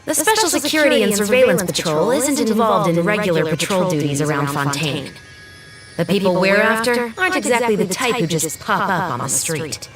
The Special Security and Surveillance Patrol isn't involved in regular patrol duties around Fontaine. The people we're after aren't exactly the type who just pop up on the street.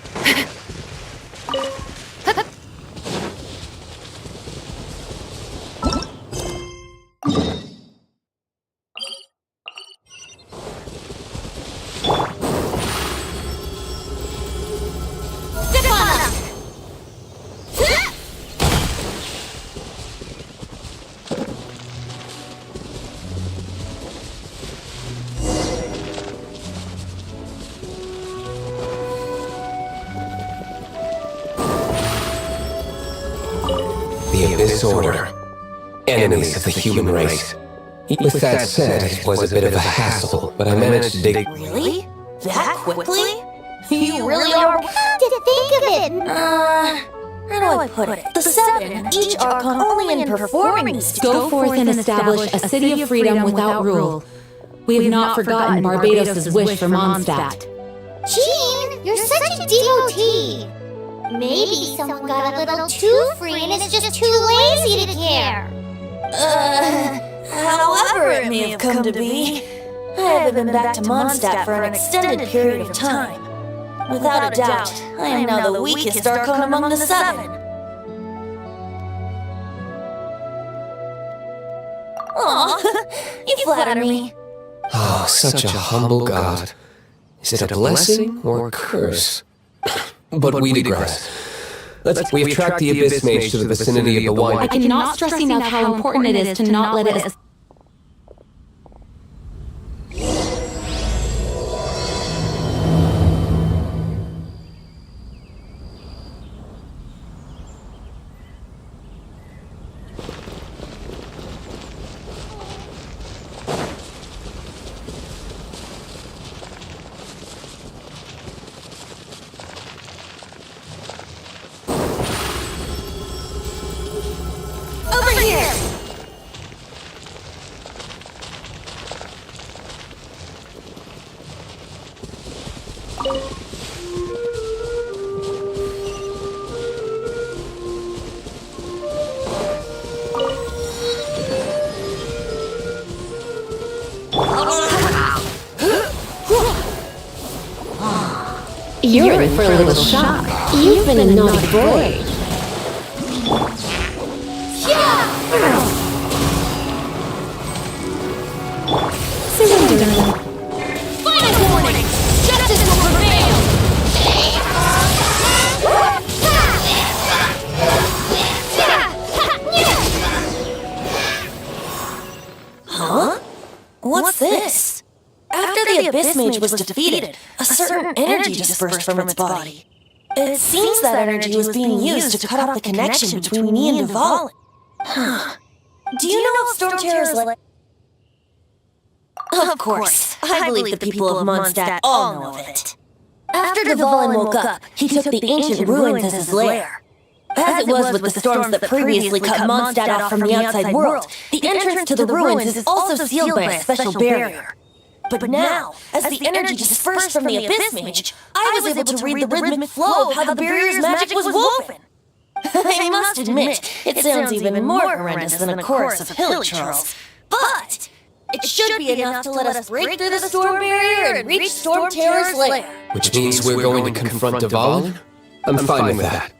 The Abyss Order. Enemies of the human race. With that said, it was a bit of a hassle, but I managed to dig... Really? That quickly? You really are... To think of it! How do I put it? The seven, each Archon only in performing these... Go forth and establish a city of freedom without rule. We have not forgotten Barbados' wish for Mondstadt. Jean, you're such a devotee! Maybe someone got a little too free and is just too lazy to care. However it may have come to be, I haven't been back to Mondstadt for an extended period of time. Without a doubt, I am now the weakest Archon among the seven. Aw, you flatter me. Oh, such a humble god. Is it a blessing or a curse? But we digress. We've tracked the Abyss Mage to the vicinity of the wine. I cannot stress enough how important it is to not let it... Over here! You're in for a little shock. You've been a naughty boy. Surrender. Final warning! Justice will prevail! Huh? What's this? After the Abyss Mage was defeated, a certain energy dispersed from its body. It seems that energy was being used to cut off the connection between me and Dvalin. Do you know if Storm Terror's like... Of course, I believe the people of Mondstadt all know of it. After Dvalin woke up, he took the ancient ruins as his lair. As it was with the storms that previously cut Mondstadt off from the outside world, the entrance to the ruins is also sealed by a special barrier. But now, as the energy dispersed from the Abyss Mage, I was able to read the rhythmic flow of how the barrier's magic was woven. I must admit, it sounds even more horrendous than a chorus of hilly trolls. But it should be enough to let us break through the storm barrier and reach Storm Terror's lair. Which means we're going to confront Dvalin? I'm fine with that.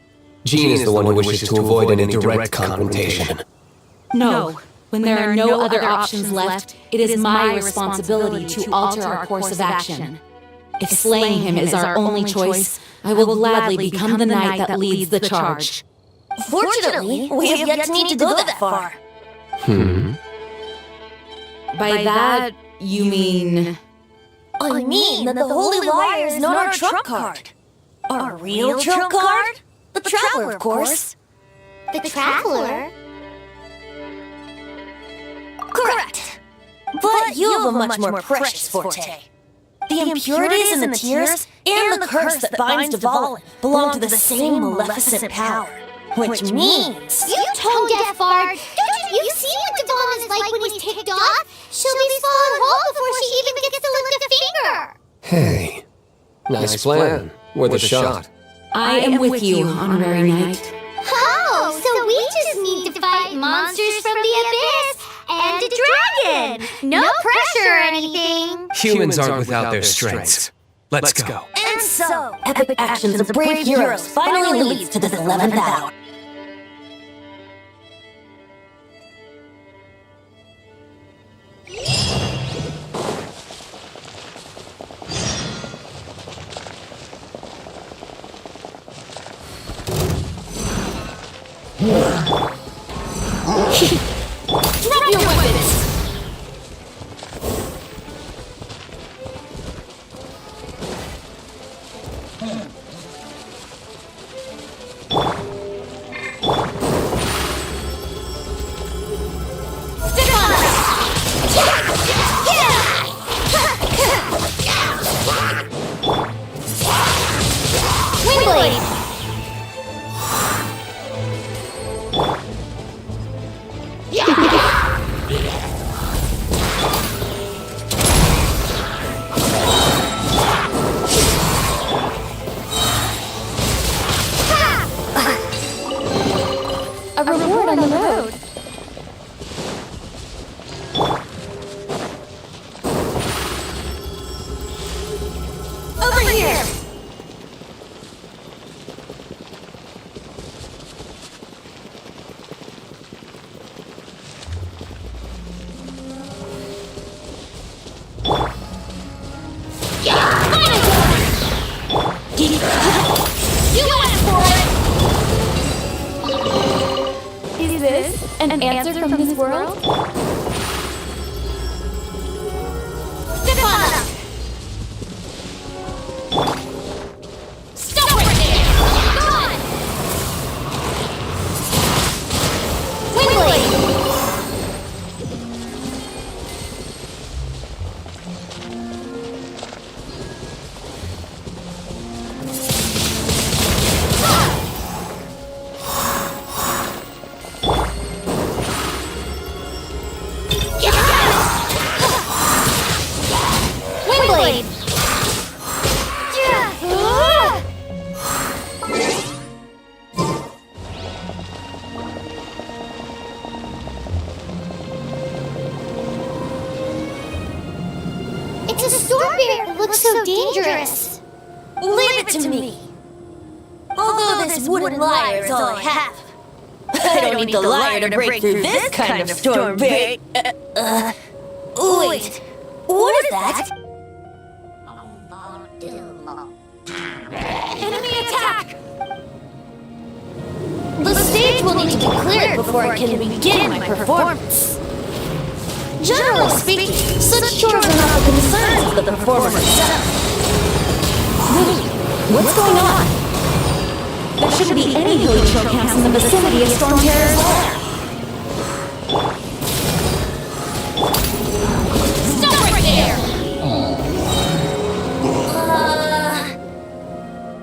Jean is the one who wishes to avoid any direct confrontation. No. When there are no other options left, it is my responsibility to alter our course of action. If slaying him is our only choice, I will gladly become the knight that leads the charge. Fortunately, we have yet to need to go that far. By that, you mean... I mean that the Holy Liar is not our trump card. Our real trump card? The Traveler, of course. The Traveler? Correct. But you have a much more precious forte. The impurities and the tears and the curse that binds Dvalin belong to the same maleficent power. Which means... You tone-deaf bard! Don't you see what Dvalin is like when he's ticked off? She'll be swallowed whole before she even gets to lift a finger! Hey, nice plan. Worth a shot. I am with you, Honorary Knight. Oh, so we just need to fight monsters from the abyss and a dragon. No pressure or anything. Humans aren't without their strengths. Let's go. And so, epic actions of brave heroes finally leads to this 11th hour. Drop your weapons! A reward on the road. Over here! You went for it! Is this an answer from this world? Step on up! Stop right there! Go on! Windblade! Windblade! It's a storm bear! It looks so dangerous! Leave it to me. Although this wooden lyre is all I have, I don't need the lyre to break through this kind of storm bear. Wait, what is that? Enemy attack! The stage will need to be cleared before I can begin my performance. Generally speaking, such chores are not the concerns of the performer himself. Wait, what's going on? There shouldn't be any hilly trail camps in the vicinity of Storm Terror's lair. Stop right there!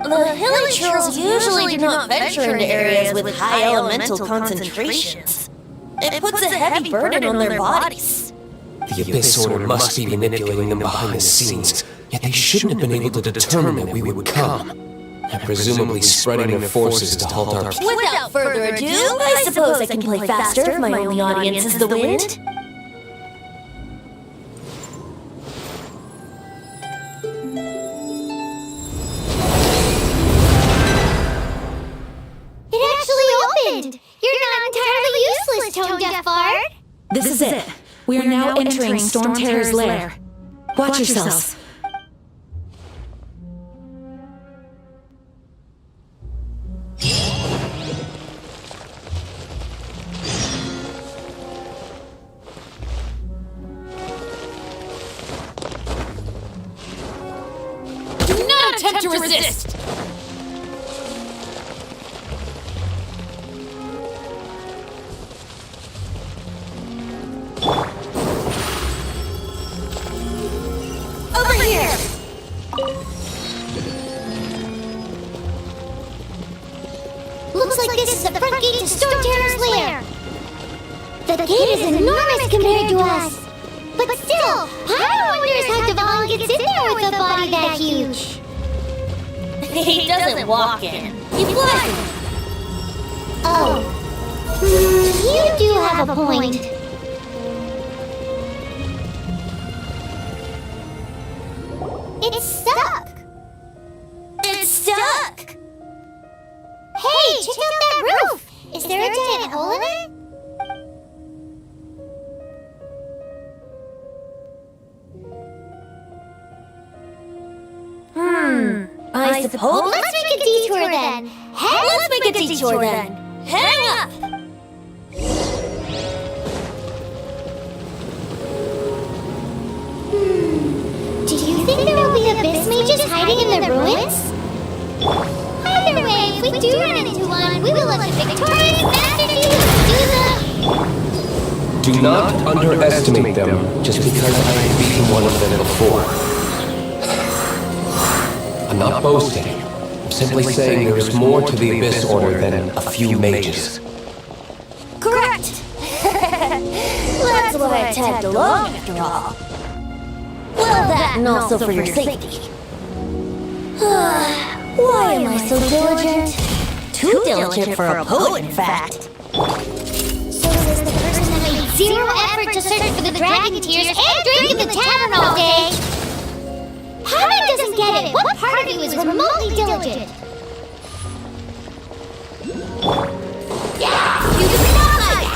The hilly trolls usually do not venture into areas with high elemental concentrations. It puts a heavy burden on their bodies. The Abyss Order must be manipulating them behind the scenes, yet they shouldn't have been able to determine that we would come. And presumably spreading their forces to halt our... Without further ado, I suppose I can play faster if my only audience is the wind. It actually opened! You're not entirely useless, Tone Deaf Bard! This is it. We are now entering Storm Terror's lair. Watch yourselves. Do not attempt to resist! Over here! Looks like this is the front gate to Storm Terror's lair! The gate is enormous compared to us! But still, Pyro wonders how Devon gets in there with a body that huge! He doesn't walk in. He flies in. Oh. You do have a point. It's stuck. It's stuck! Hey, check out that roof. Is there a giant hole in it? I suppose. Let's make a detour then. Let's make a detour then. Hang up! Do you think there will be abyss mages hiding in the ruins? Either way, if we do run into one, we will let the victorious masterpiece do the... Do not underestimate them just because I have beaten one of them before. I'm not boasting. I'm simply saying there is more to the Abyss Order than a few mages. Correct! That's why I tagged along after all. Well, that and also for your safety. Why am I so diligent? Too diligent for a poet, in fact. So says the person that made zero effort to search for the dragon tears and drink in the tavern all day. Paimon doesn't get it. What part of you is remotely diligent? Yeah, you do not like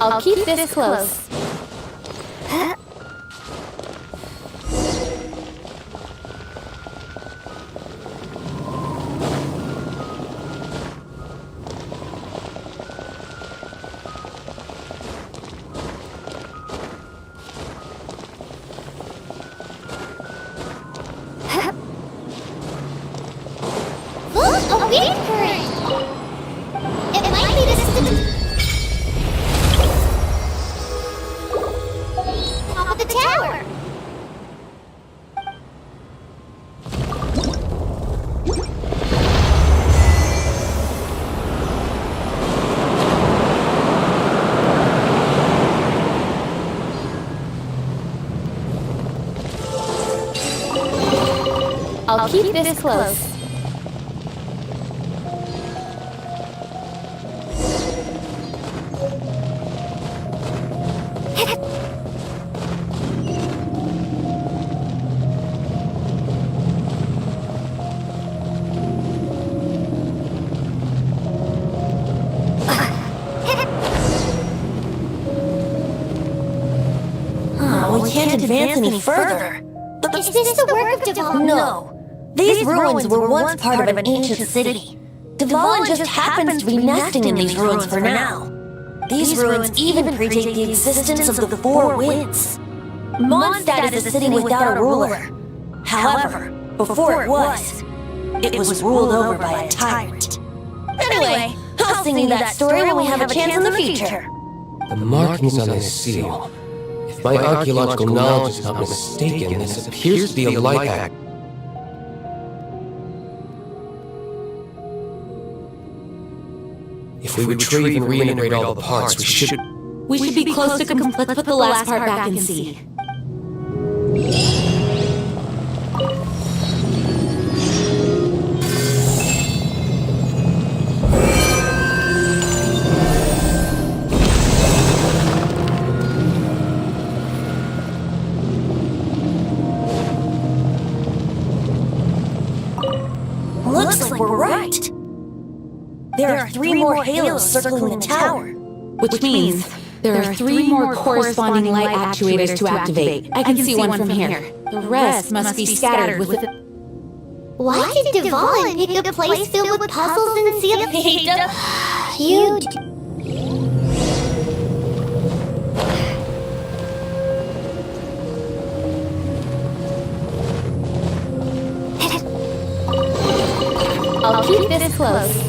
I'll keep this close. Look, a wind current. It might be the top of the tower. I'll keep this close. We can't advance any further. Is this the work of Duvall? No. These ruins were once part of an ancient city. Duvall just happens to be nesting in these ruins for now. These ruins even predate the existence of the Four Winds. Mondstadt is a city without a ruler. However, before it was ruled over by a tyrant. Anyway, I'll sing you that story when we have a chance in the future. The markings on his seal. If my archaeological knowledge is not mistaken, this appears to be a light act. If we retrieve and reintegrate all the parts, We should be close to complete. Let's put the last part back and see. Looks like we're right. There are 3 more halos circling the tower. Which means there are 3 more corresponding light actuators to activate. I can see one from here. The rest must be scattered with the... Why did Duvall pick a place filled with puzzles and sealed? You... I'll keep this close.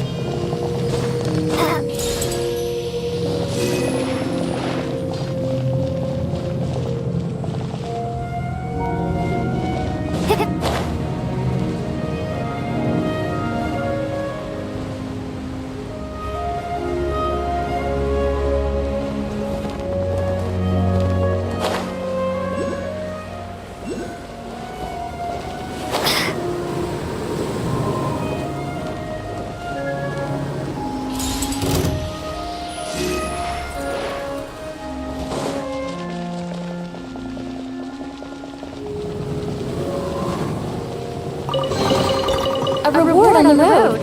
a reward on the road.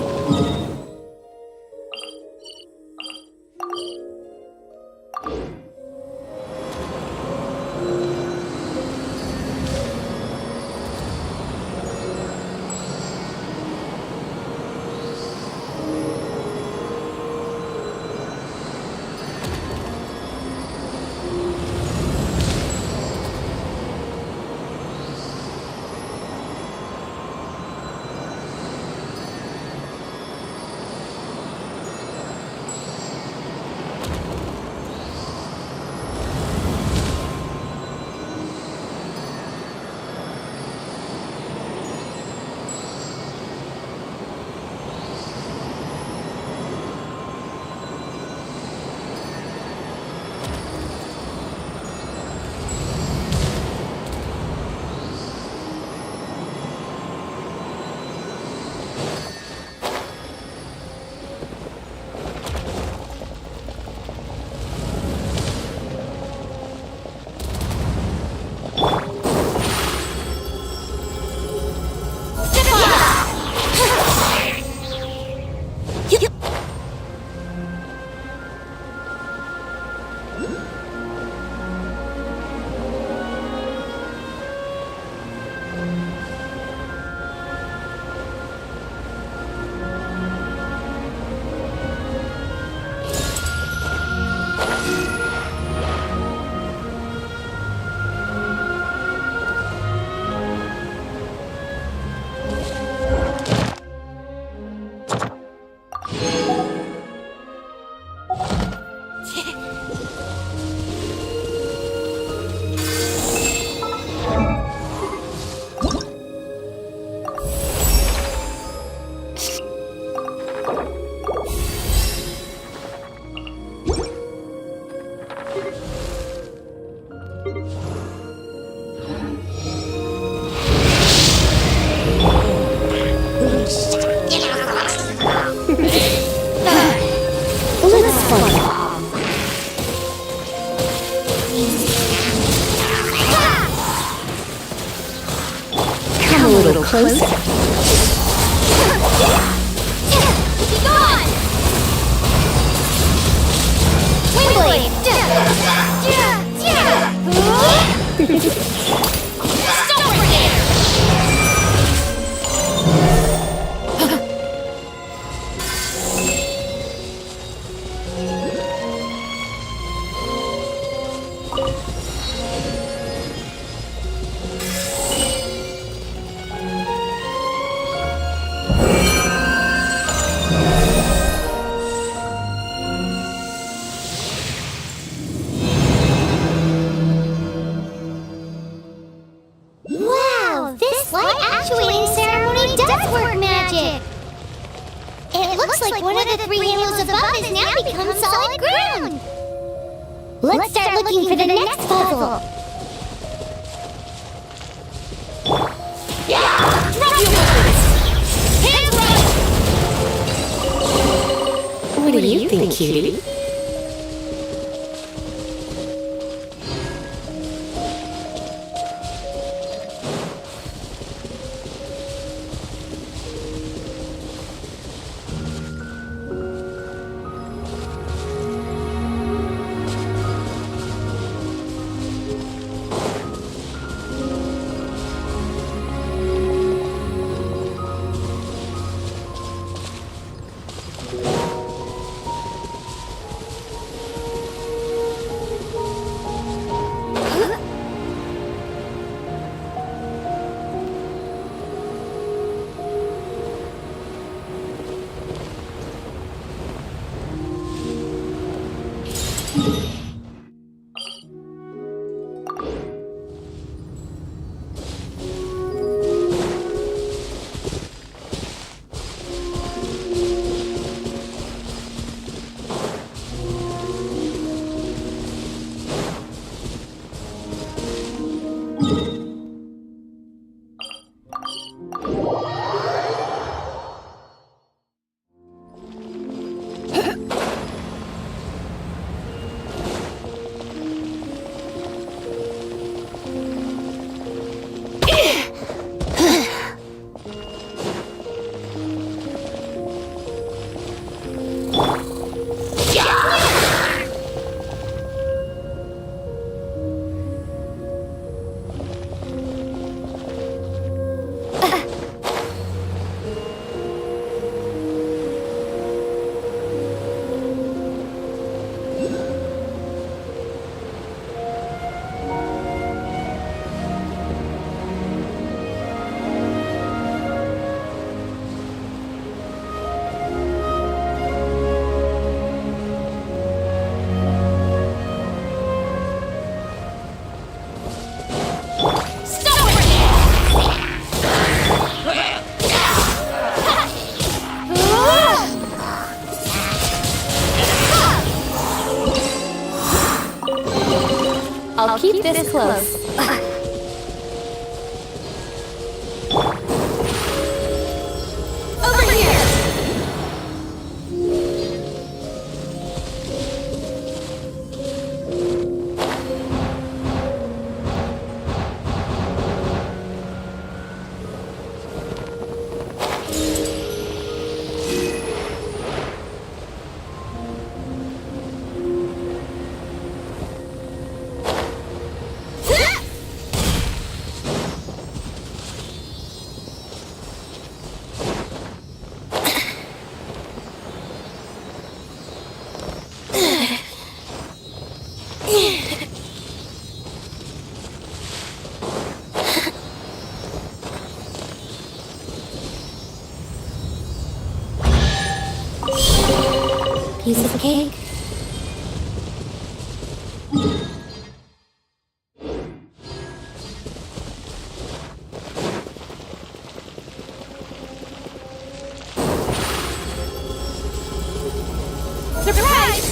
Closer. Wow, this light actuating ceremony does work magic! It looks like one of the three halos above has now become solid ground! Let's start looking for the next puzzle! What do you think, cutie? I'll keep this close. Over here! Piece of cake. Surprise!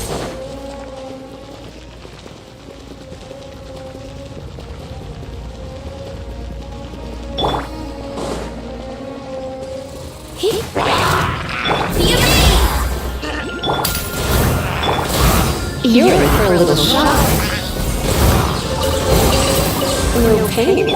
You're in for a little shock. No pain.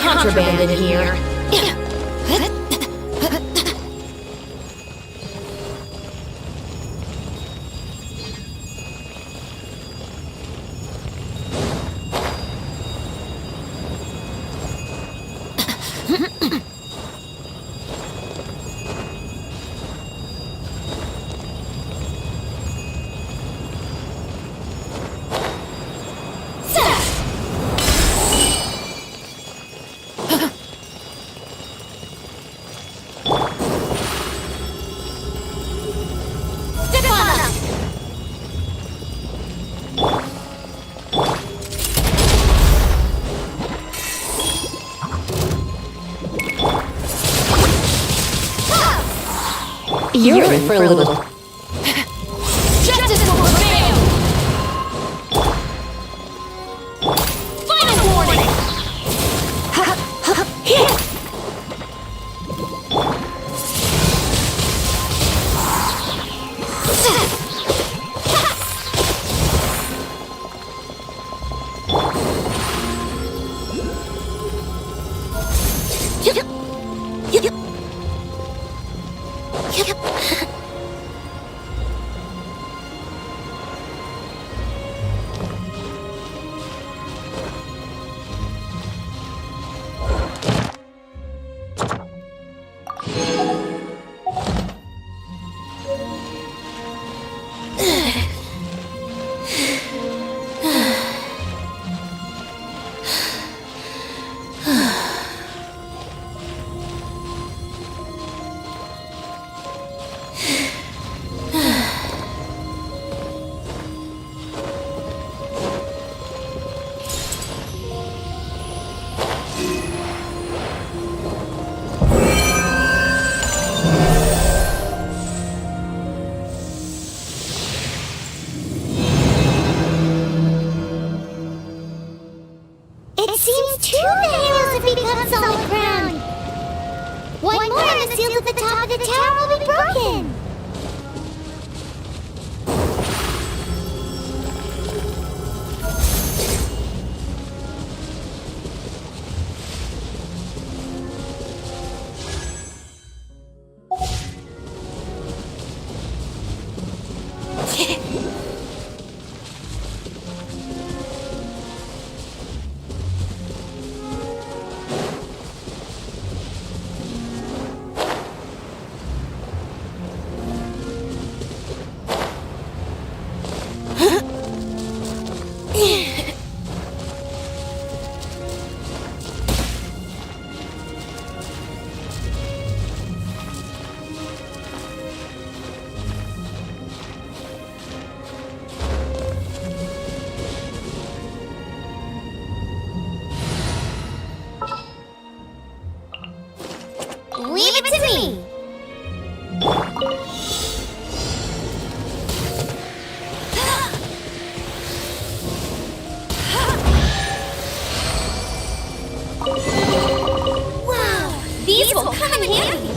Contraband in here. You're in for a little. Justice will prevail! Final warning! Two of the halos have become solid ground. One more and the seals at the top of the tower will be broken. Leave it to me! Wow! These will come in handy!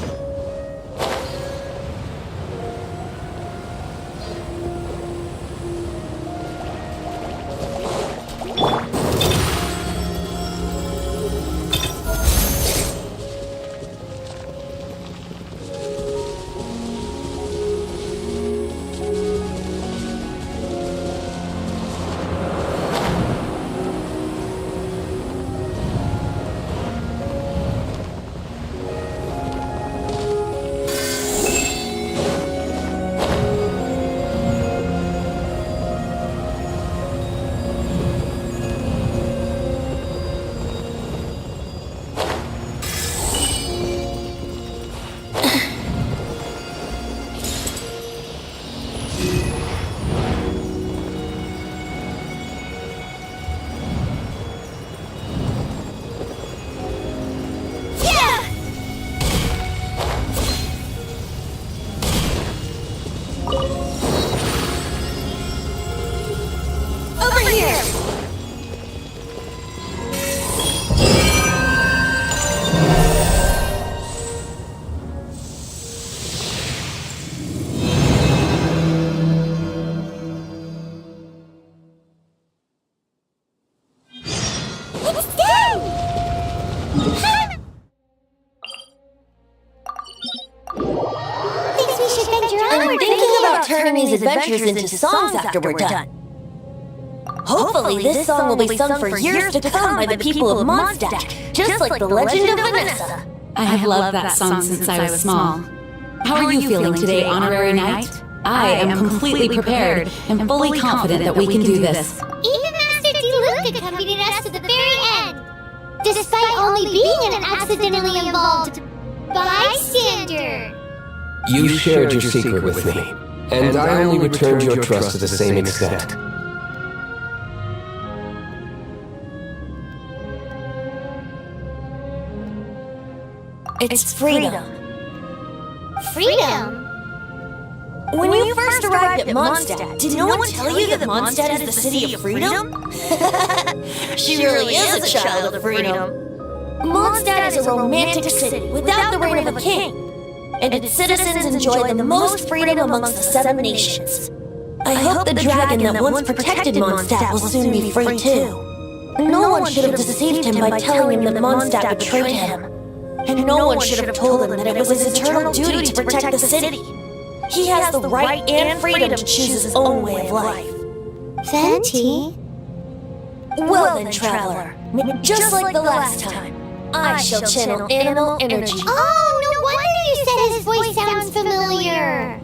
I'm thinking about turning these adventures into songs after we're done. Hopefully this song will be sung for years to come by the people of Mondstadt, just like the legend of Vanessa. I have loved that song since I was small. How are you feeling today, Honorary Knight? I am completely prepared and fully confident that we can do this. Even Master D. Luke accompanied us to the very end, despite only being an accidentally involved bystander. You shared your secret with me, and I only returned your trust to the same extent. It's freedom. Freedom? When you first arrived at Mondstadt, did no one tell you that Mondstadt is the city of freedom? She really is a child of freedom. Mondstadt is a romantic city without the reign of a king, and its citizens enjoy the most freedom amongst the 7 nations. I hope the dragon that once protected Mondstadt will soon be free too. No one should have deceived him by telling him that Mondstadt betrayed him. And no one should have told him that it was his eternal duty to protect the city. He has the right and freedom to choose his own way of life. Venti? Well then, traveler, just like the last time, I shall channel animal energy. Oh, no wonder you said his voice sounds familiar.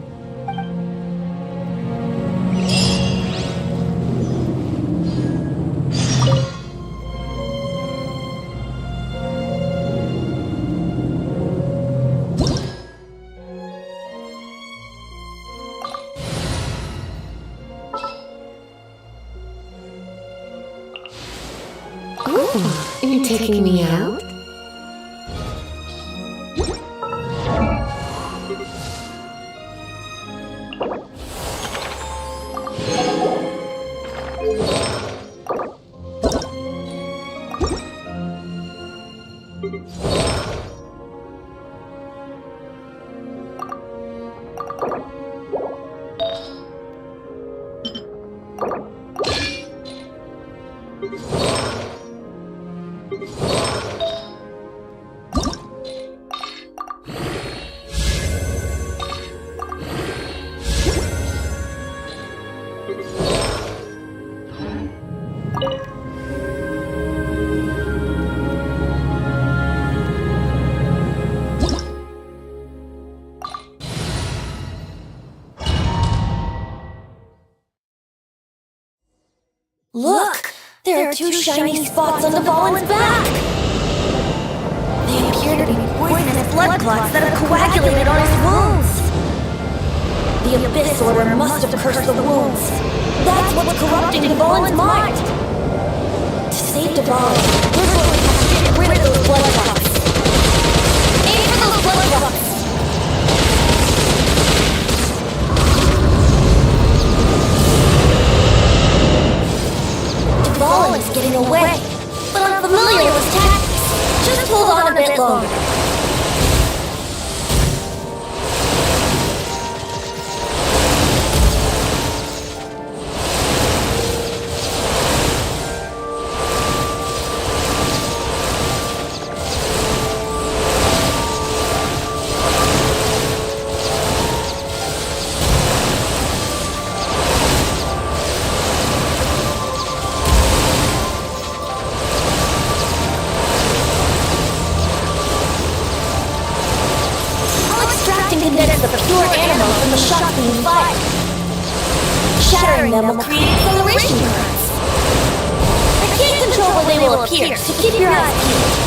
Oh, you're taking me out? Look! There are two shiny spots on the Fallen's back! They appear to be poisonous blood clots that have coagulated on his wounds! The Abyss Order must have cursed the wounds. That's what's corrupting Dvalin's mind! To save Dvalin, we're going to have to get rid of those blood clots! Aim for those blood clots! Dvalin's getting away, but I'm familiar with his tactics. Just hold on a bit longer. Condense the pure animal from the shock being fired. Shattering them will create acceleration currents. I can't control where they will appear, so keep your eyes peeled.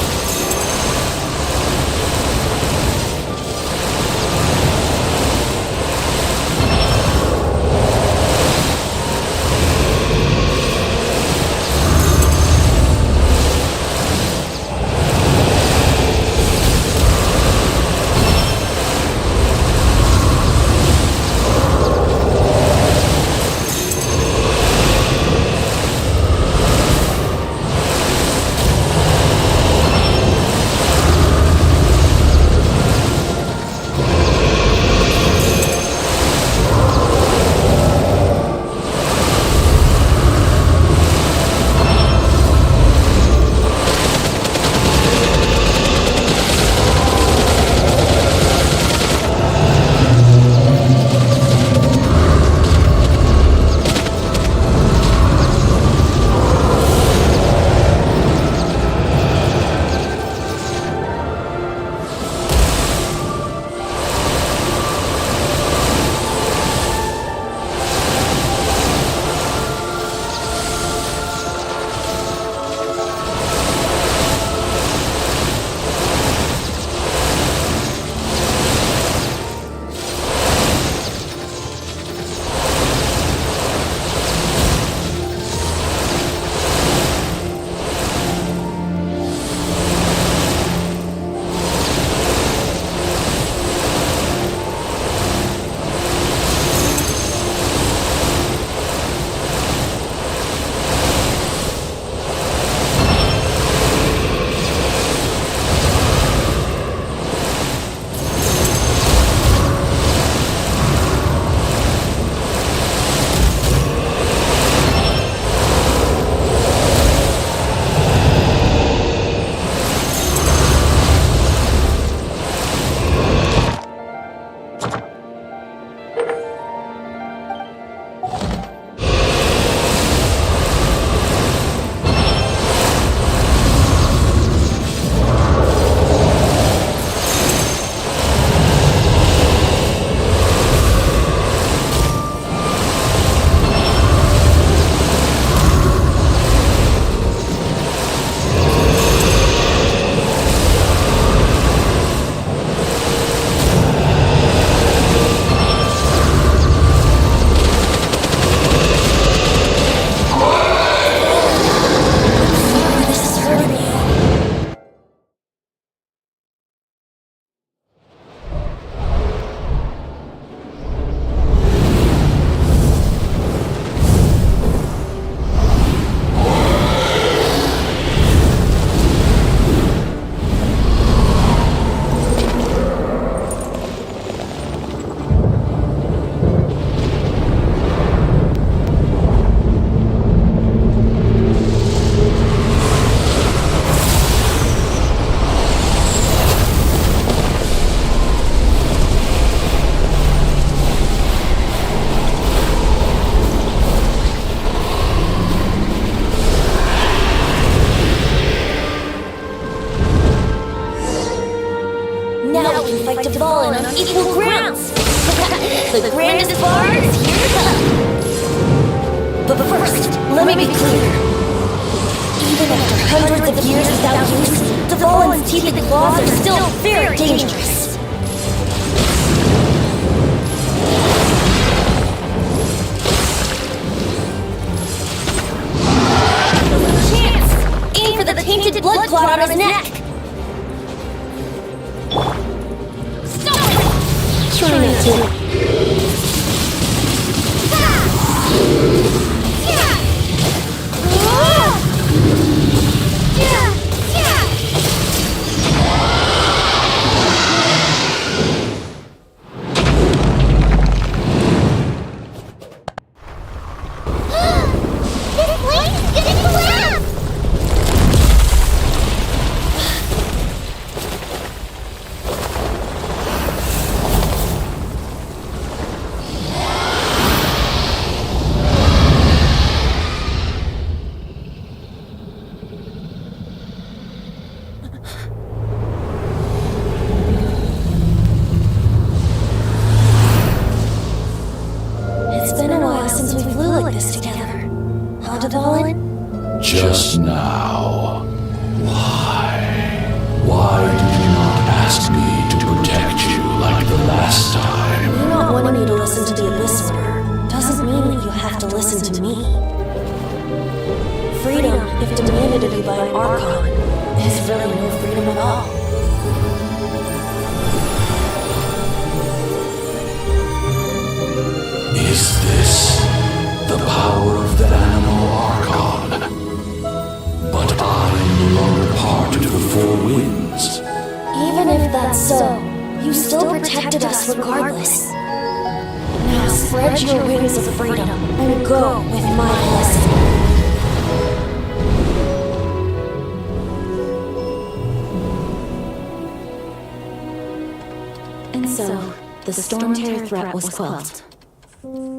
Dvalin on equal grounds. The grandest bar is here to come. But first, let me be clear. Even after hundreds of years without use, Dvalin's teeth and claws are still very dangerous. Chance! Aim for the tainted blood clot on his neck! Stop it! Try not to. Just now. Why? Why did you not ask me to protect you like the last time? Me not wanting you to listen to the Abyss Order doesn't mean that you have to listen to me. Freedom, if demanded of you by an Archon, is really no freedom at all. Is this the power of the animal Archon? But I am no longer part of the Four Winds. Even if that's so, you still protected us regardless. Now spread your wings of freedom and go with my blessing. And so, the Storm Terror threat was quelled.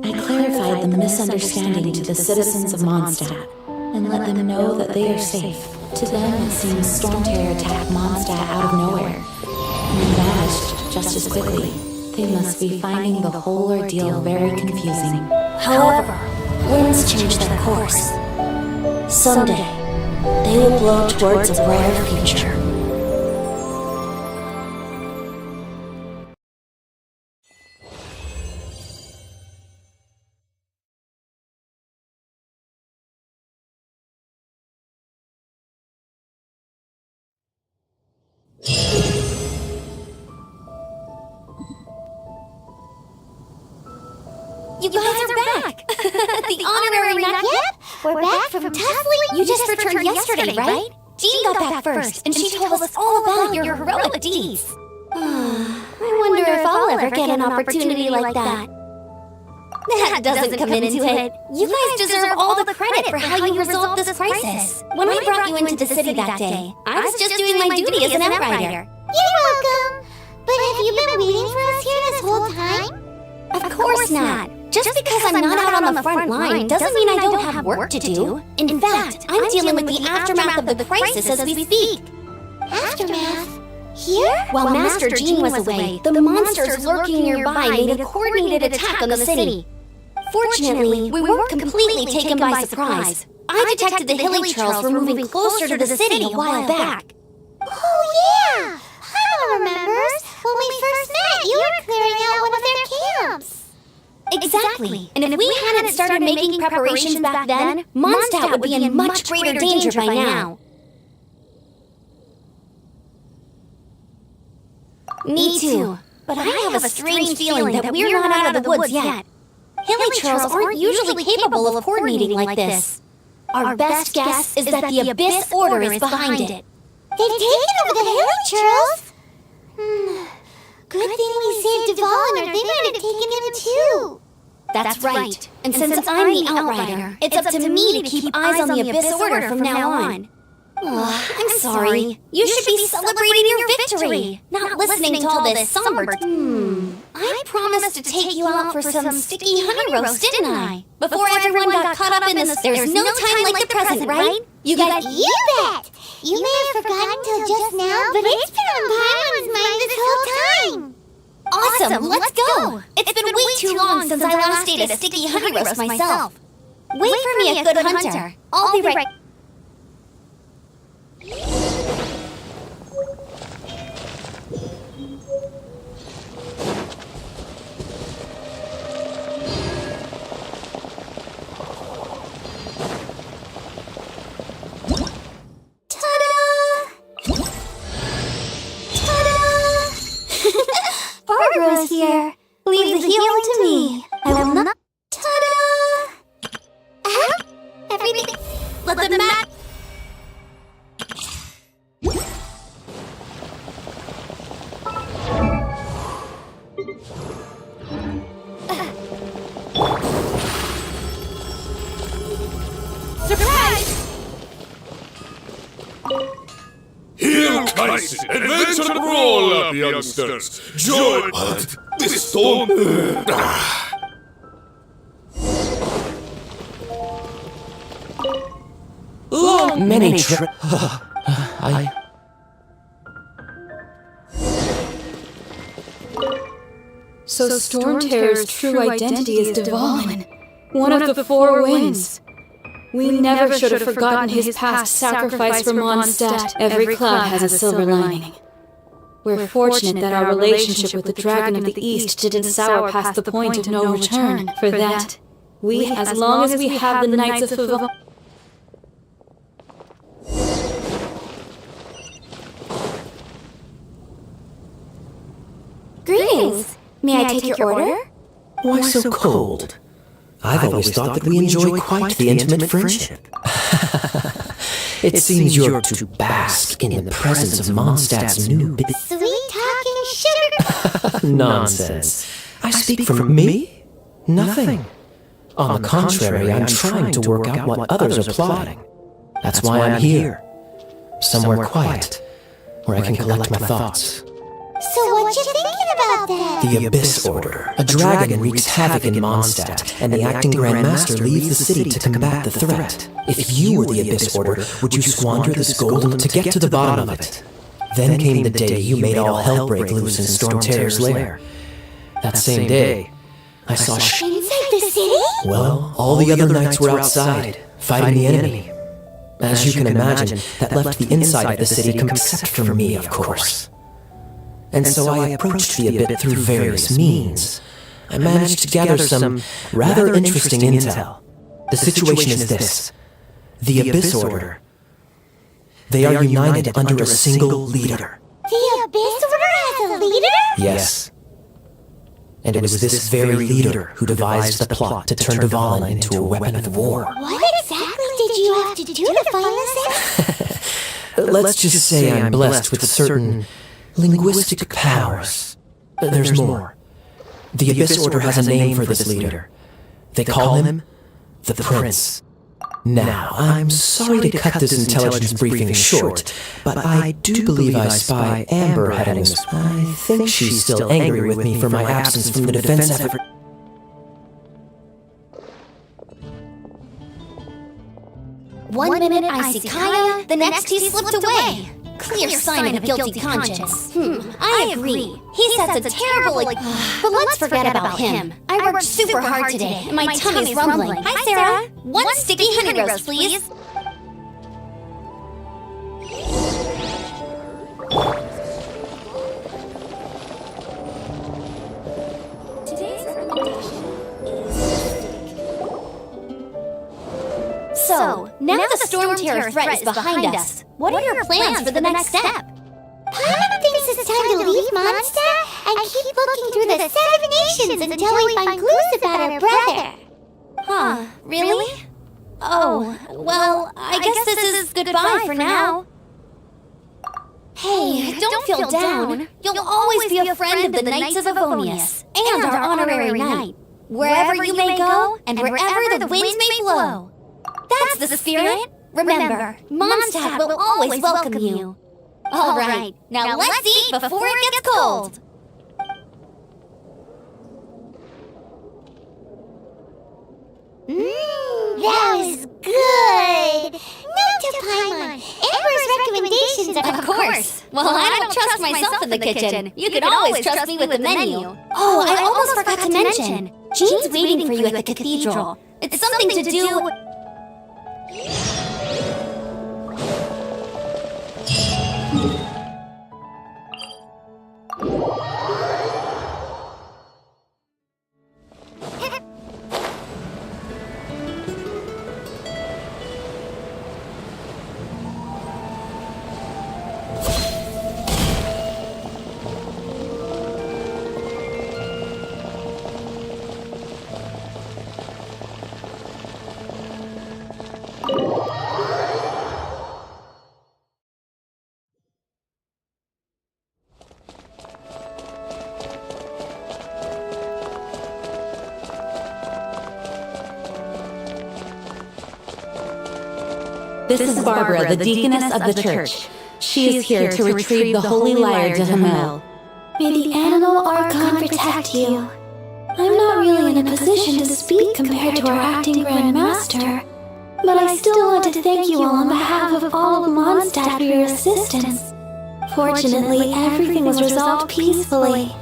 I clarified the misunderstanding to the citizens of Mondstadt and let them know that they are safe. To them, it seems Storm Terror attacked Mondstadt out of nowhere and then vanished just as quickly. They must be finding the whole ordeal very confusing. However, winds change their course. Someday, they will blow towards a brighter future. You guys are back! The honorary knight. Yep, we're back from tussling. You just returned yesterday, right? Jean got back first, and she told us all about your heroic deeds. I wonder if I'll ever get an opportunity like that. That doesn't come into it. You guys deserve all the credit for how you resolved this crisis. When I brought you into the city that day, I was just doing my duty as an outrider. You're welcome. But have you been waiting for us here this whole time? Of course not. Just because I'm not out on the front line doesn't mean I don't have work to do. In fact, I'm dealing with the aftermath of the crisis as we speak. Aftermath? Here? While Master Jean was away, the monsters lurking nearby made a coordinated attack on the city. Fortunately, we weren't completely taken by surprise. I detected the hilly trails were moving closer to the city a while back. Oh yeah! Paimon remembers. When we first met, you were clearing out one of their camps. Exactly. And if we hadn't started making preparations back then, Mondstadt would be in much greater danger by now. Me too. But I have a strange feeling that we're not out of the woods yet. Hilly trails aren't usually capable of coordinating like this. Our best guess is that the Abyss Order is behind it. They've taken over the hilly trails? Good thing we saved Dvalin, or they might have taken him too. That's right. And since I'm the Outrider, it's up to me to keep eyes on the Abyss Order from now on. I'm sorry. You should be celebrating your victory, not listening to all this somber. I promised to take you out for some sticky honey roast, didn't I? Before everyone got caught up in this, there's no time like the present, right? You got You bet! You may have forgotten till just now, but it's been on Paimon's mind this whole time. Awesome, let's go! It's been way too long since I last ate a sticky honey roast myself. Wait for me, a good hunter. I'll be right... Barbara's here. Leave the healing to me. I will not. Ta-da! Everything... Let the mat... Surprise! Here, Kaiser, advance and roll up, youngsters. Join this storm. Many So Stormterror's true identity is Dvalin, one of the four winds. We never should have forgotten his past sacrifice for Mondstadt. Every cloud has a silver lining. We're fortunate that our relationship with the Dragon of the East didn't sour past the point of no return. For that, as long as we have the Knights of Favon... Greetings. May I take your order? Why so cold? I've always thought that we enjoy quite the intimate friendship. It seems you're to bask in the presence of Mondstadt's new Sweet talking sugar. Nonsense. I speak from me? Nothing. On the contrary, I'm trying to work out what others are plotting. That's why I'm here. Somewhere quiet, where I can collect my thoughts. So what you thinking about that? The Abyss Order. A dragon wreaks havoc in Mondstadt, and the acting Grand Master leaves the city to combat the threat. If you were the Abyss Order, would you squander this gold to get to the bottom of it? Then came the day you made all hell break loose in Stormterror's lair. That same day, I saw Inside the city? Well, all the other knights were outside, fighting the enemy. As you can imagine, that left the inside of the city except for me, of course. And so I approached the Abyss through various means. I managed to gather some rather interesting intel. The situation is this. The Abyss Order. They are united under a single leader. The Abyss Order has a leader? Yes. And it was this very leader who devised the plot to turn Dvalin into a weapon of war. What exactly did you have to do to find this out? Let's just say I'm blessed with certain linguistic powers. There's more. The Abyss Order has a name for this leader. They call him the Prince. Now, I'm sorry to cut this intelligence briefing short, but I do believe I spy Amber heading this way. I think she's still angry with me for my absence from the defense effort. One minute I see Kaya, the next he slipped away. Clear sign of a guilty conscience. I agree. He sets a terrible... But let's forget about him. I worked super hard today, and my tummy's rumbling. Hi, Sarah. One sticky honey roast, please. Today's recommendation is... So, now the Stormterror threat is behind us. What are your plans for the next step? Paimon thinks it's time to leave Mondstadt and keep looking through the 7 nations until we find clues about her brother. Huh, really? Oh, well, I guess this is goodbye for now. Hey, don't feel down. You'll always be a friend of the Knights of Avonius and our honorary knight. Wherever you may go and wherever the winds may blow. That's the spirit. Remember, Mondstadt will always welcome you. All right, now let's eat before it gets cold. That was good. Note to Paimon, Amber's recommendations are... Of course. Well, I don't trust myself in the kitchen. You can always trust me with the menu. Oh, I almost forgot to mention. Jean's waiting for you at the cathedral. It's something to do... This is Barbara, the deaconess of the church. She is here to retrieve the holy lyre to Hamel. May the animal Archon protect you. I'm not really in a position to speak compared to our acting Grand Master, but I still want to thank you all on behalf of all of Mondstadt for your assistance. Fortunately, everything was resolved peacefully.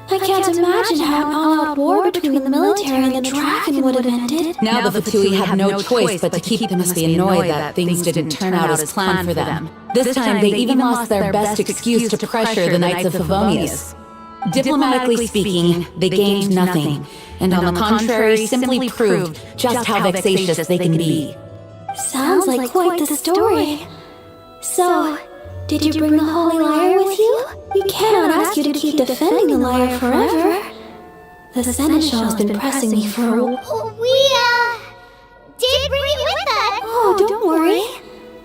I can't imagine how an all-out war between the military and the dragon would have ended. Now the Fatui have no choice but to keep them must be annoyed that things didn't turn out as planned for them. This time they even lost their best excuse to pressure the Knights of Favonius. Diplomatically speaking, they gained nothing, and on the contrary simply proved just how vexatious they can be. Sounds like quite the story. So, did you bring the holy lyre with you? We cannot ask you to keep defending the lyre forever. The seneschal has been pressing me for a while. We, did bring it with us. Oh, don't worry.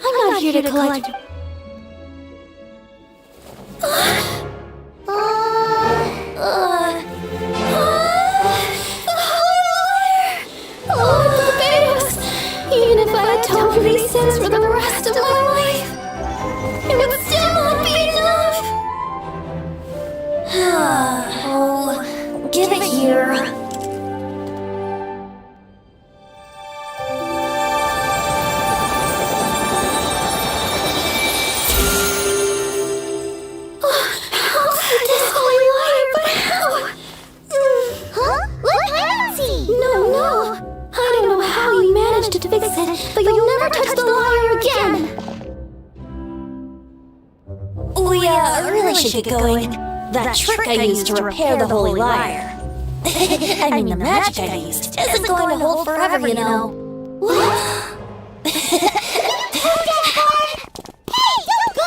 I'm not here to collect... Oh, Barbados! Even if I atone for these sins for the rest of my life, it would still not be enough! Oh, give it here. How could this holy lyre, but how? Huh? Look, I don't see. No. I don't know how you managed to fix it, but you'll never touch the lyre again! We really should get going. That trick I used to repair the holy lyre. I mean, the magic I used isn't going to hold forever, you know. What? Hey, don't go!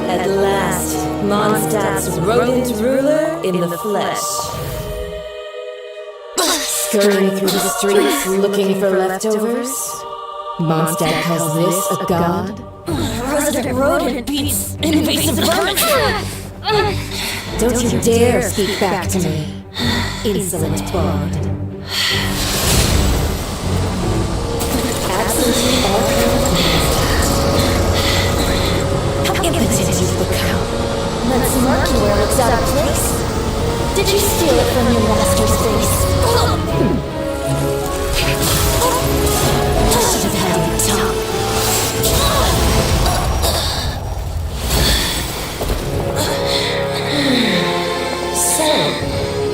At last, Mondstadt's rodent ruler in the flesh. Scurrying through the streets looking for leftovers? Mondstadt calls this a god? Resident rodent beats invasive vermin. Don't you dare speak back to me, insolent bard. Absentee Archon of Mondstadt. How impotent you've become. That smirky looks out of place. Did you steal it from your master's face? You should have had your tongue. So,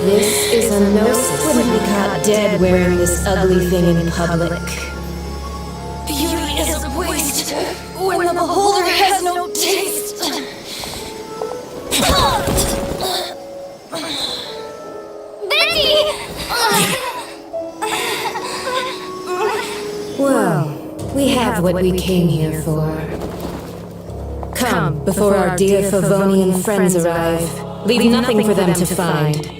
this is a gnosis. Wouldn't be caught dead wearing this ugly thing in public. Beauty is a waste when the beholder has no taste. Well, we have what we came here for. Come, before our dear Favonian friends arrive. Leave nothing for them to find.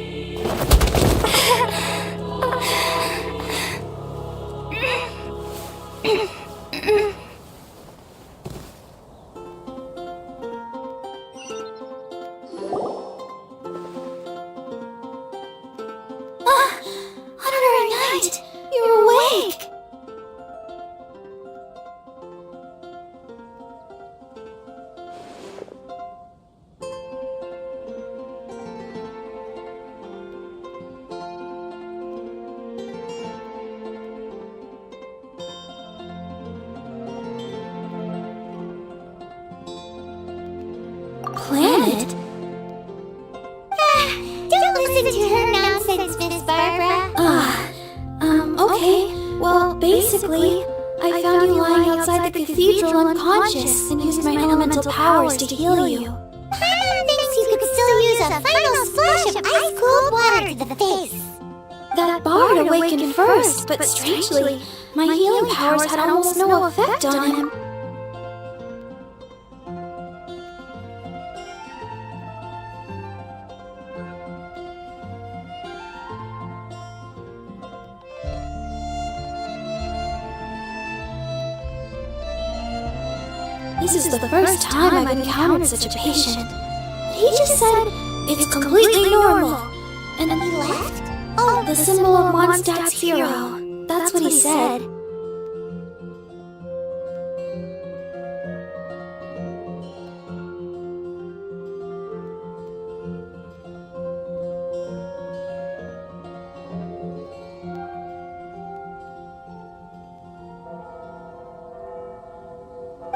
planet? Don't listen to her nonsense, Miss Barbara. Okay. Well, basically, I found you lying outside the cathedral unconscious and used my elemental powers to heal you. Paimon thinks you could still use a final splash of ice-cold water to the face. That bard awakened first, but strangely, my healing powers had almost no effect on him. This is the first time I've encountered such a patient. He just said it's completely normal. And he left? Oh, the symbol of Mondstadt's hero. That's what he said.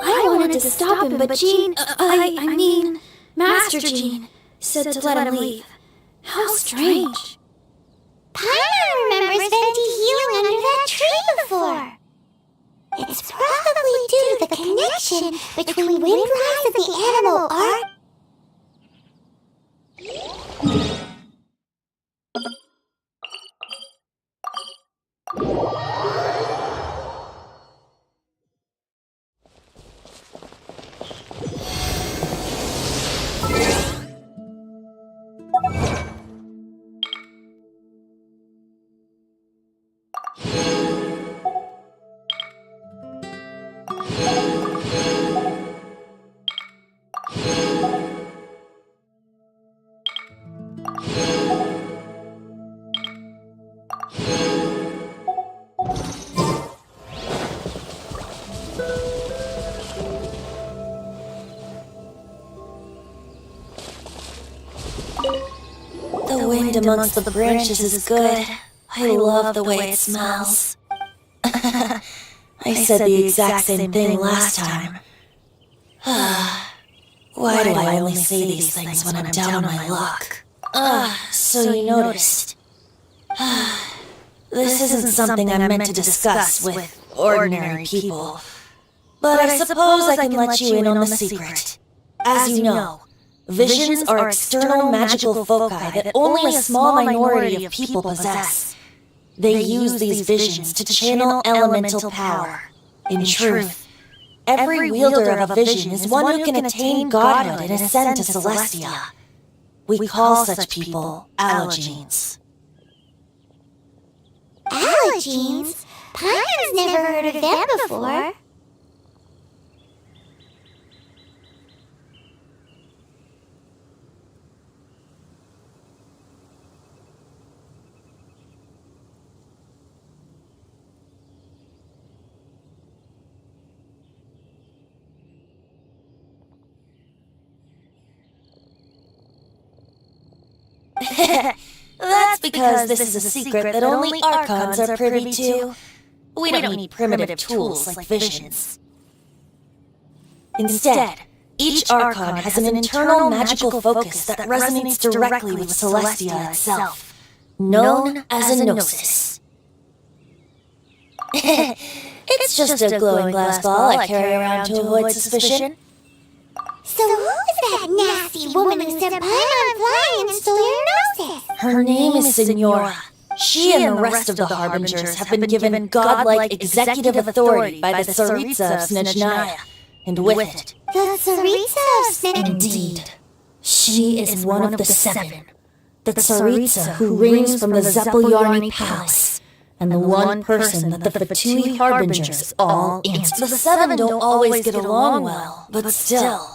I wanted to stop him, but Jean, I mean, Master Jean, said to let him leave. How strange. Paimon remembers Venti healing under that tree before. It's probably due to the connection between Windrise and the animal art. The wind amongst the branches is good. I love the way it smells. I said the exact same thing last time. Why do I only say these things when I'm down on my luck? So you noticed. This isn't something I'm meant to discuss with ordinary people. But I suppose I can let you in on the secret. As you know, visions are external magical foci that only a small minority of people possess. They use these visions to channel elemental power. In truth, every wielder of a vision is one who can attain godhood and ascend to Celestia. We call such people Allogenes. Allogenes? Paimon's never heard of them before. That's because this is a secret that only Archons are privy to. We don't need primitive tools like visions. Instead, each Archon has an internal magical focus that resonates directly with Celestia itself, known as a Gnosis. It's just a glowing glass ball I carry around to avoid suspicion. So who is that nasty woman who set Paimon flying and stole your Gnosis? Her name is Signora. She and the rest of the Harbingers have been given godlike executive authority by the Tsaritsa of Snezhnaya, and with it... The Tsaritsa of Snezhnaya? Indeed. She is one of the seven. The Tsaritsa who reigns from the Zeppeljorni Palace, and the one person that the Fatui Harbingers all answer. The seven don't always get along well, but still...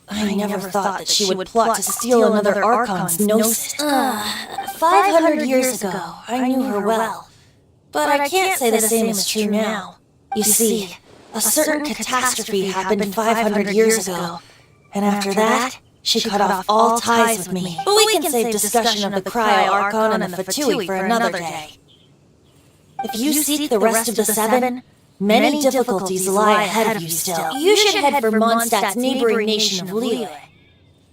I never thought that she would plot to steal another Archon's Gnosis. 500 years ago, I knew her well. But I can't say the same is true now. You see, a certain catastrophe happened 500 years ago, and after that, she cut off all ties with me. But we can save discussion of the Cryo-Archon and the Fatui for another day. If you seek the rest of the seven, many difficulties lie ahead of you still. You should head for Mondstadt's neighboring nation of Liyue.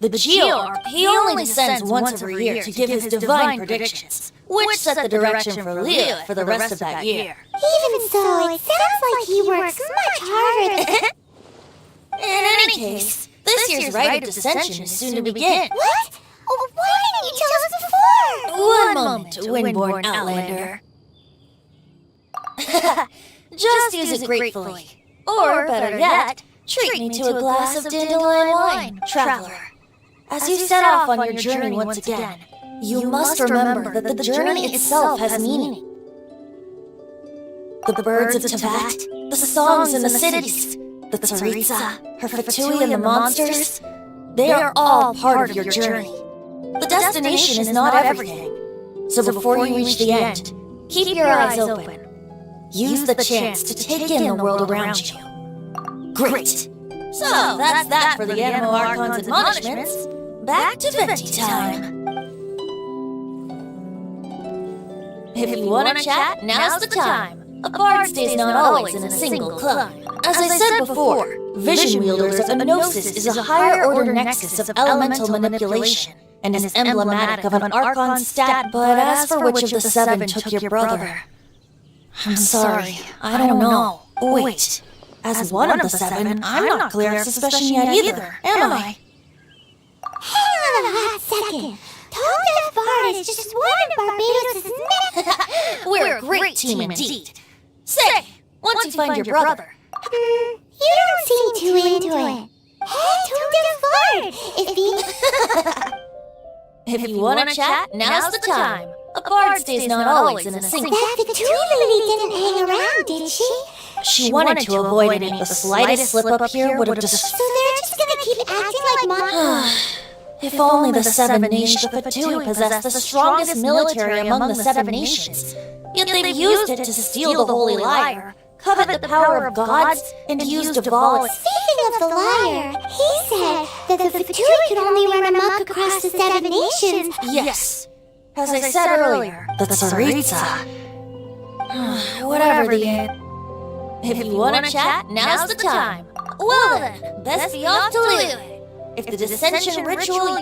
The Georg, he only descends once every year to give his divine predictions, which set the direction for Leah for the rest of that year. Even so, it sounds like he works much harder than... In any case, this year's rite of descension is soon to begin. What? Oh, why didn't you tell us before? One moment, Windborn Outlander. Just use it gratefully. Or, better yet, treat me to a glass of dandelion wine, traveler. As you set off on your journey once again, you must remember that the journey itself has meaning. The birds of Teyvat, the songs in the cities, the Tsaritsa, her Fatui and the monsters, they are all part of your journey. The destination is not everything. So before you reach the end, keep your eyes open. Use the chance to take in the world around you. Great! So, that's that for the Animal Archon's admonishments. Back to Venti time. If you want to chat, now's the time. A bard stays not always in a single club. As I said before, Vision Wielders of Gnosis is a higher order nexus of elemental manipulation, and is emblematic of an Archon stat, but as for which of the 7 took your brother... I'm sorry, I don't know. Wait, as one of the 7, I'm not clear of suspicion yet either, am I? Hang on a hot second. Tone Deaf Bard is just one of Barbados' We're a great team indeed. Say, once you find your brother... You don't seem too into it. Hey, Tone Deaf Bard, If you want to chat, now's the time. A bard stays not always in a single... That Fatui lady didn't hang around, did she? She wanted to avoid it. The slightest slip-up here would have just... So they're just gonna keep acting like monsters? If only the 7 nations of Fatui possessed the strongest military among the 7 nations. Yet they've used it to steal the Holy Lyre, covet the power of gods, and use Duvall as... Speaking of the lyre, he said that the Fatui could only run amok across the 7 nations. Yes. As I said earlier, the Tsaritsa. Whatever the... If you want to chat, now's the time. Well then, best be off to Liyue. If the dissension ritual...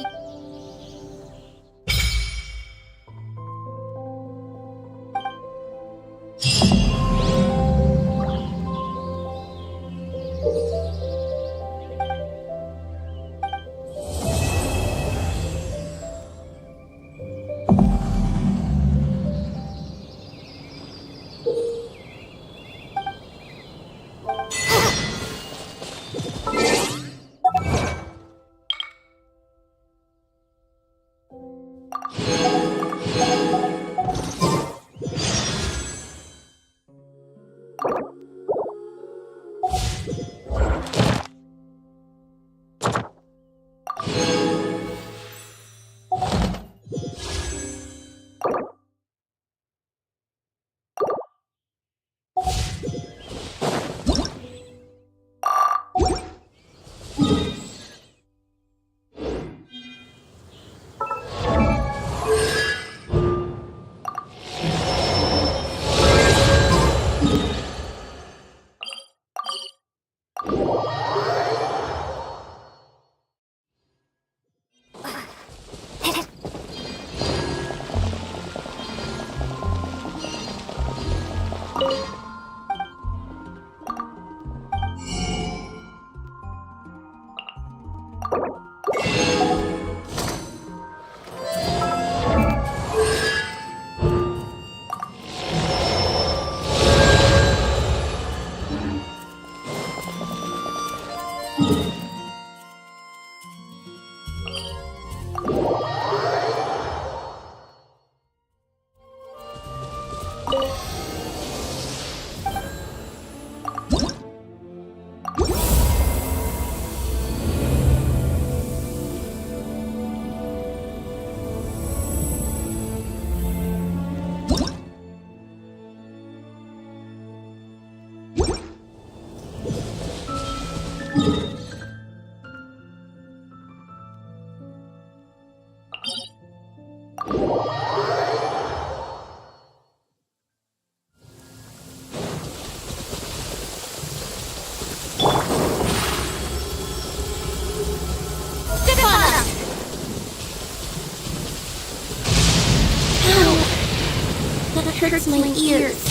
hurts my ears.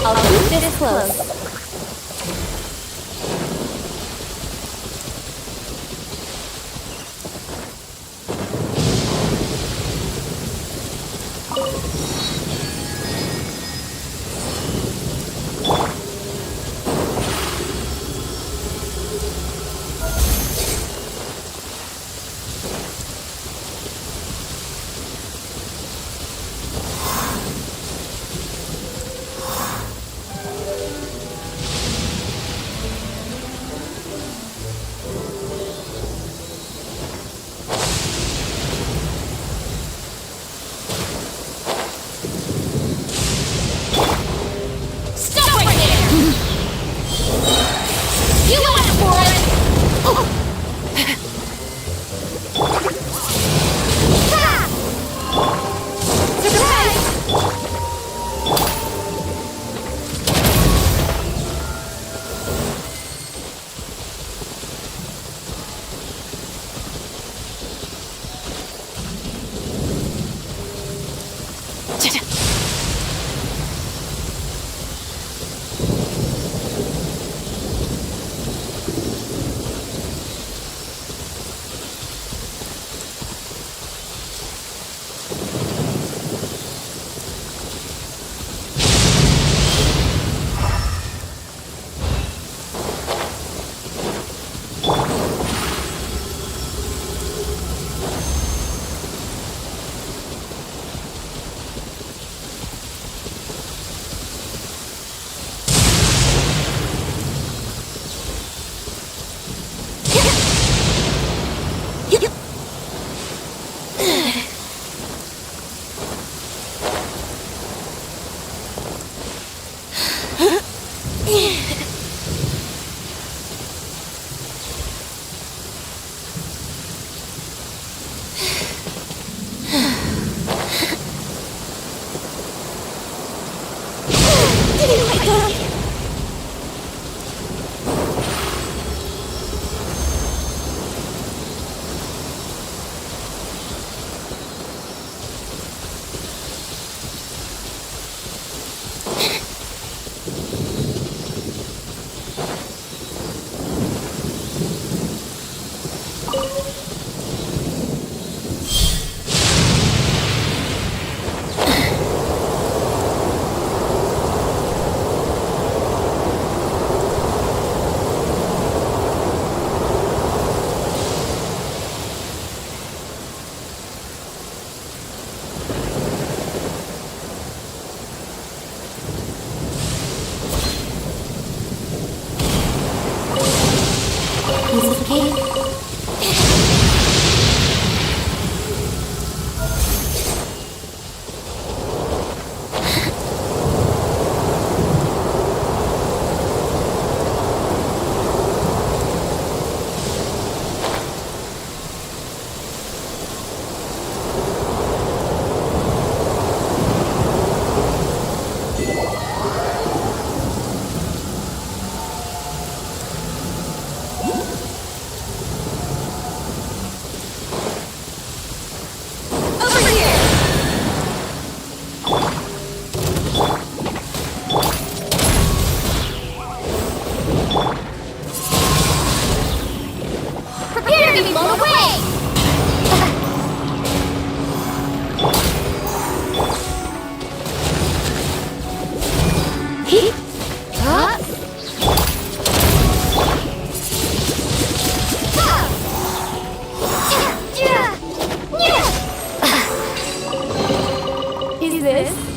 I'll keep this close.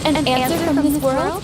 An answer from this world?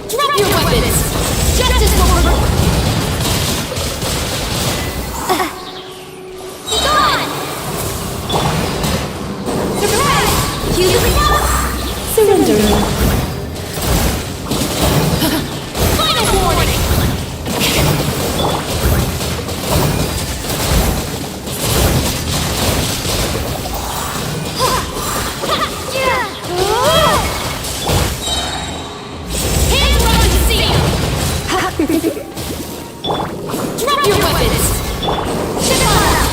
Drop your weapons! Justice will reward. Be gone! Surprise! Cue the up! Surrendering. Final warning! Hands up and see ya! Drop your weapons! Shibata!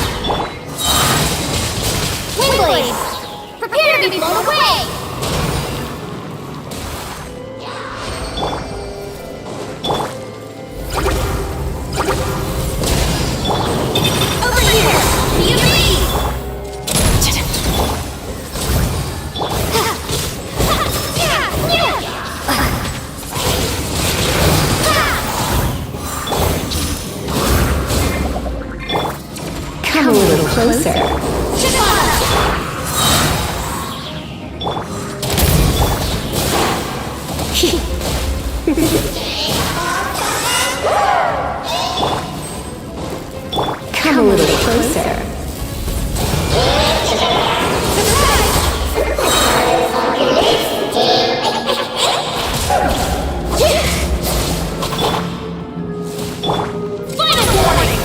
Windblades! Prepare to be blown away! Over here! Yuri! Come a little closer. Come a little closer. Final warning!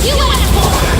You asked for it!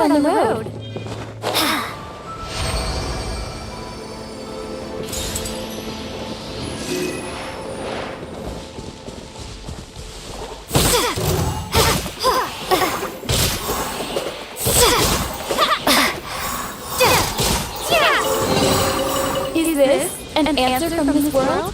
on the road. Is this an answer from this world?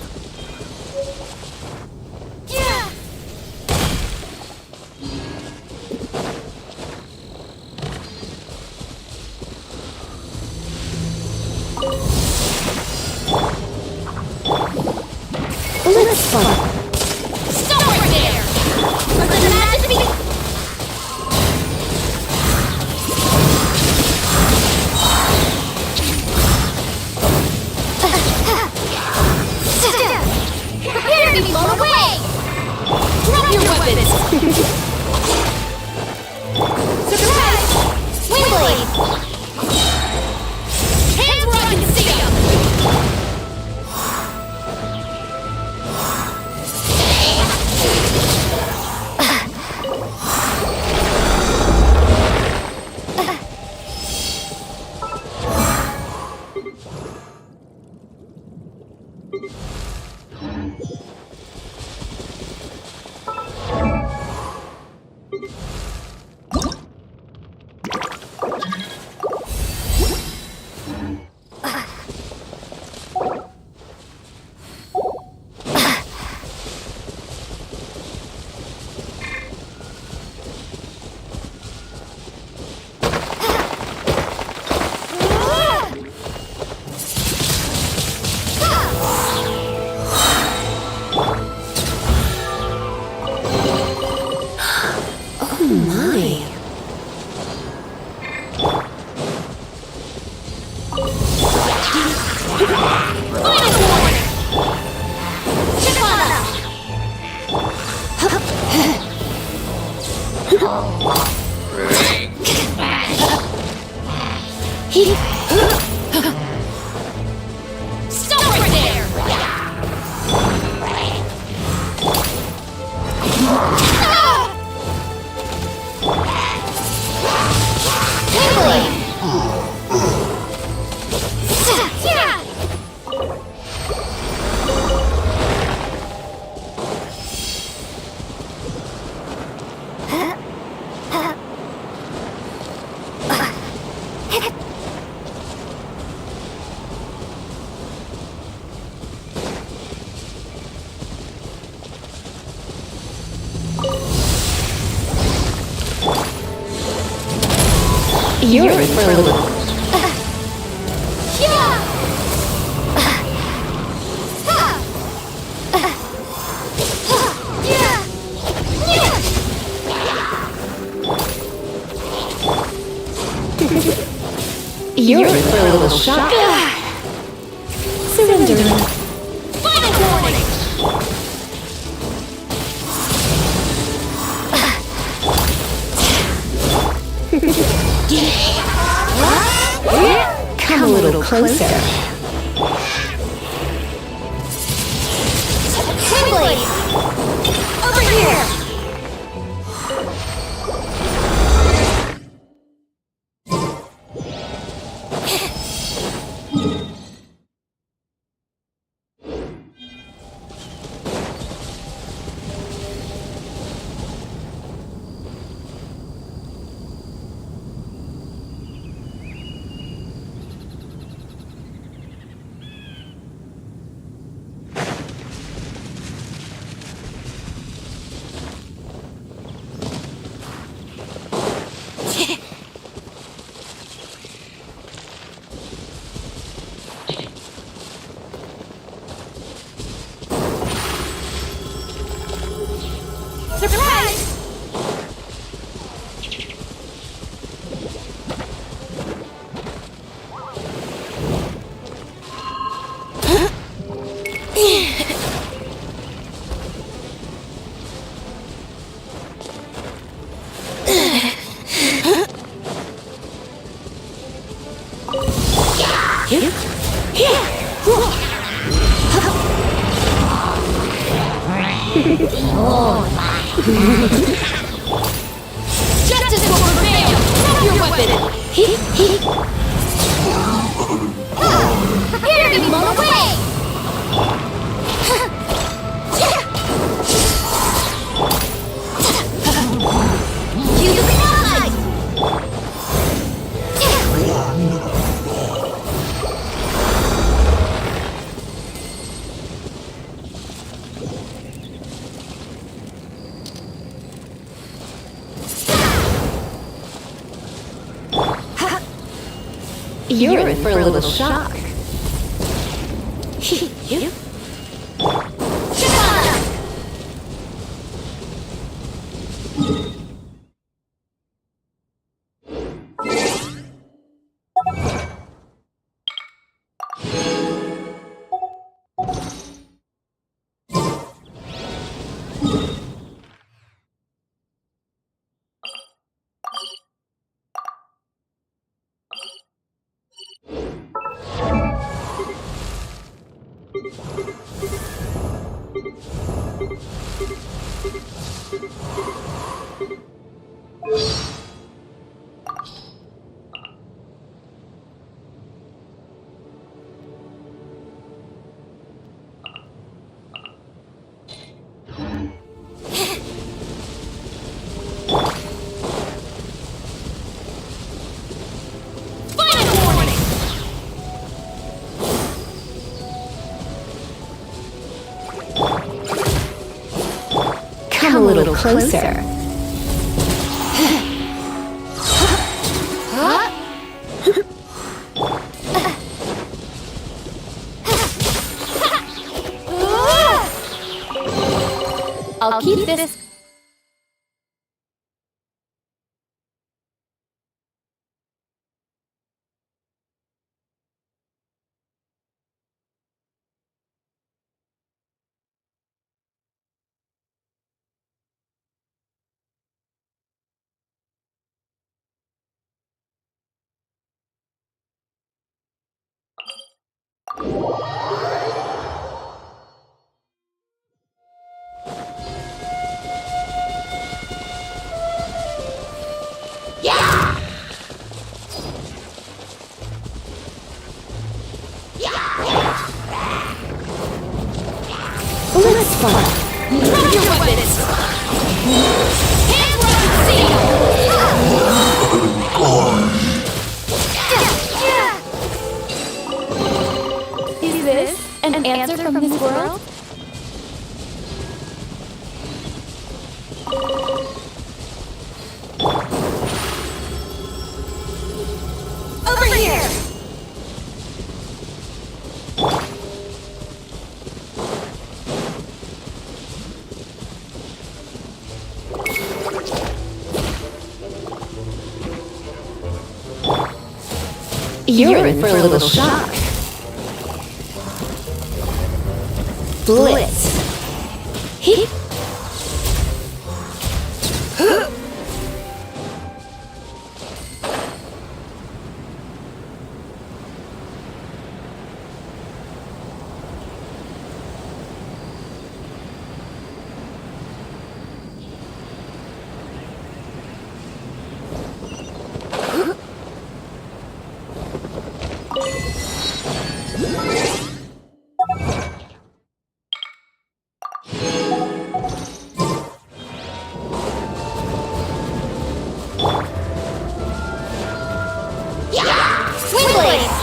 Let's fun. Stop right there! Let the magic be... Prepare to be blown away! Drop your weapons! Surprise! Windblade! Hands where I can see them! Stop right there! You're in for a little. You're in for a little shock. Surrender. Final warning! Come a little closer. Windblade! Over here! Surprise! Justice will prevail! Drop your weapons! rapidly! Prepare to be blown away! Use the spotlight! You're in for a little shock. You? Come a little closer. I'll keep this. Let's fun. Drop your weapons! Hands where I can see you! Is this an answer from this world? Over here! You're in for a little shock. Blitz. Swing blades!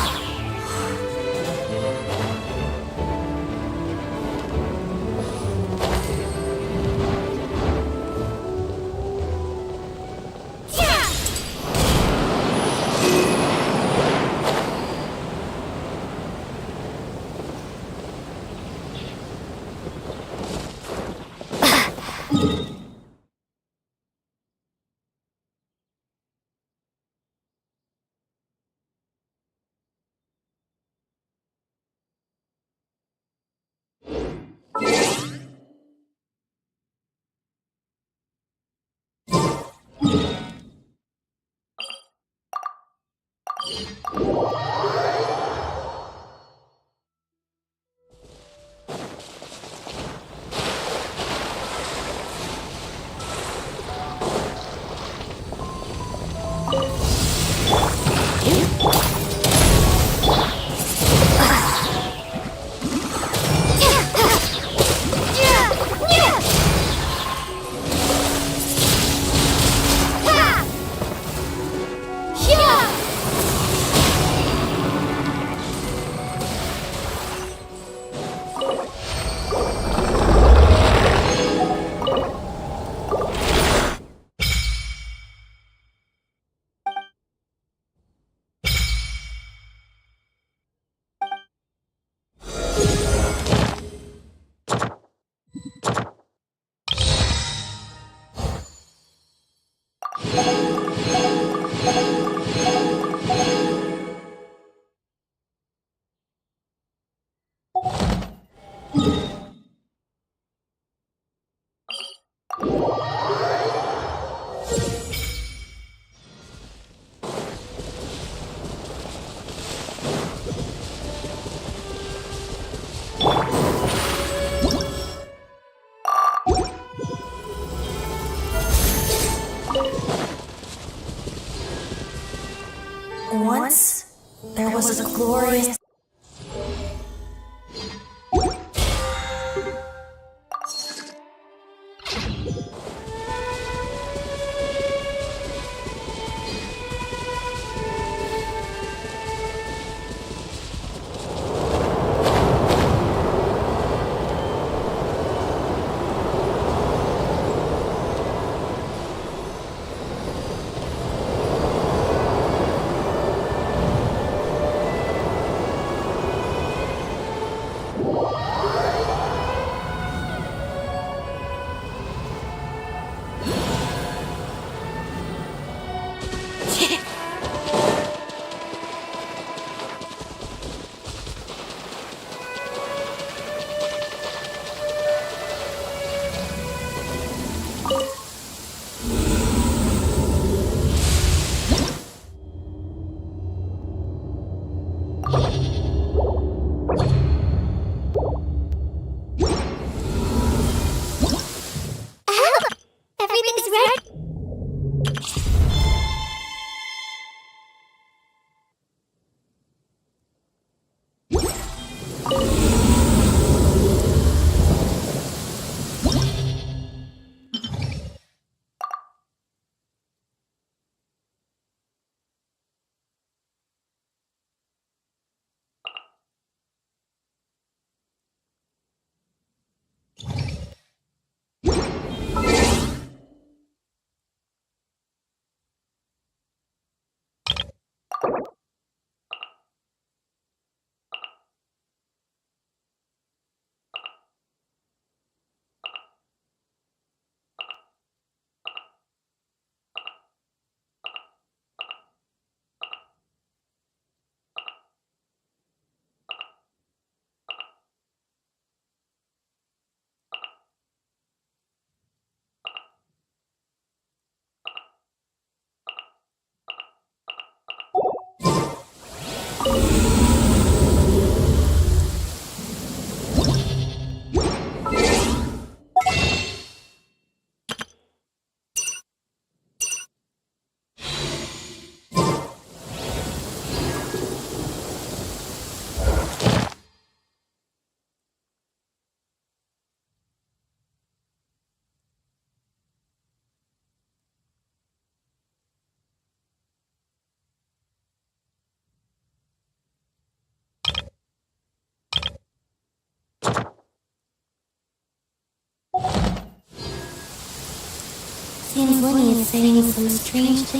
Once, there was a glorious... Everything's ready. Seems Winnie is saying some strange things.